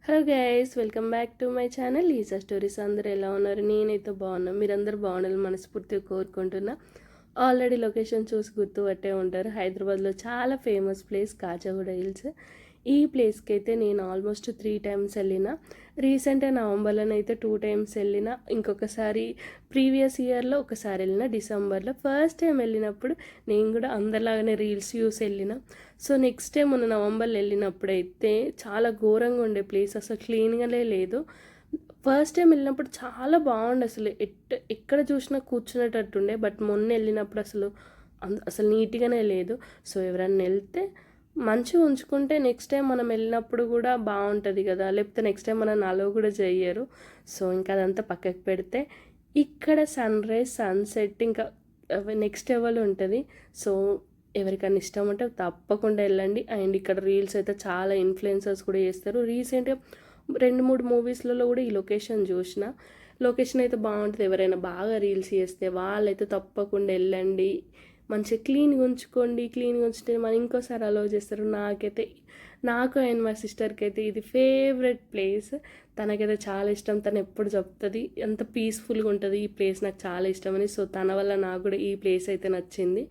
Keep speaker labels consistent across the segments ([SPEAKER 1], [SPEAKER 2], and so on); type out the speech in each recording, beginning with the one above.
[SPEAKER 1] Hello guys, welcome back to my channel ఈసా stories. అందరూ ఎలా ఉన్నారు? నేనైతే బాగున్నాను. మీరందరూ బాగుండాలని మనస్ఫూర్తిగా కోరుకుంటున్నా. ఆల్రెడీ లొకేషన్ చూసి గుర్తుపట్టే ఉంటారు. హైదరాబాద్లో చాలా ఫేమస్ ప్లేస్ కాచగూడ హిల్స్. ఈ ప్లేస్కి అయితే నేను ఆల్మోస్ట్ 3 టైమ్స్ వెళ్ళిన. రీసెంట్గా నవంబర్లోనైతే 2 టైమ్స్ వెళ్ళిన. ఇంకొకసారి ప్రీవియస్ ఇయర్లో ఒకసారి వెళ్ళిన, డిసెంబర్లో. ఫస్ట్ టైం వెళ్ళినప్పుడు నేను కూడా అందరిలాగానే రీల్స్ చూసి వెళ్ళిన. సో నెక్స్ట్ టైం మొన్న నవంబర్లో వెళ్ళినప్పుడు అయితే చాలా ఘోరంగా ఉండే ప్లేస్, అసలు క్లీన్గానే లేదు. ఫస్ట్ టైం వెళ్ళినప్పుడు చాలా బాగుండే, అసలు ఎక్కడ చూసినా కూర్చునేటట్టుండే. బట్ మొన్న వెళ్ళినప్పుడు అసలు నీట్గానే లేదు. సో ఎవరన్నా వెళ్తే మంచిగా ఉంచుకుంటే నెక్స్ట్ టైం మనం వెళ్ళినప్పుడు కూడా బాగుంటుంది కదా, లేకపోతే నెక్స్ట్ టైం మనం అలో కూడా చెయ్యరు. సో ఇంకా అదంతా పక్కకు పెడితే ఇక్కడ సన్ రైజ్ సన్సెట్ ఇంకా నెక్స్ట్ లెవెల్ ఉంటుంది. సో ఎవరికైనా ఇష్టం ఉంటే తప్పకుండా వెళ్ళండి. అండ్ ఇక్కడ రీల్స్ అయితే చాలా ఇన్ఫ్లుయెన్సర్స్ కూడా చేస్తారు. రీసెంట్గా 2-3 మూవీస్లలో కూడా ఈ లొకేషన్ చూసిన. లొకేషన్ అయితే బాగుంటుంది. ఎవరైనా బాగా రీల్స్ చేస్తే వాళ్ళైతే తప్పకుండా వెళ్ళండి. మంచిగా క్లీన్గా ఉంచుకోండి. క్లీన్గా ఉంచితే మనం ఇంకోసారి అలౌ చేస్తారు. నాకు అండ్ మా సిస్టర్కి అయితే ఇది ఫేవరెట్ ప్లేస్. తనకైతే చాలా ఇష్టం. తను ఎప్పుడు చెప్తుంది ఎంత పీస్ఫుల్గా ఉంటుంది ఈ ప్లేస్, నాకు చాలా ఇష్టమని. సో తన వల్ల నాకు కూడా ఈ ప్లేస్ అయితే నచ్చింది.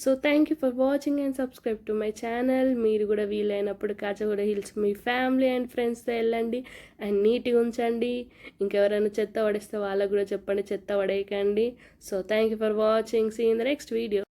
[SPEAKER 1] So thank you for watching and subscribe to my channel. మీరు కూడా వీలైనప్పుడు కాచగూడ హిల్స్ మీ ఫ్యామిలీ అండ్ ఫ్రెండ్స్తో వెళ్ళండి అండ్ నీట్గా ఉంచండి. ఇంకెవరైనా చెత్త పడేస్తే వాళ్ళకు కూడా చెప్పండి చెత్త పడేయకండి. So thank you for watching. See in the next video.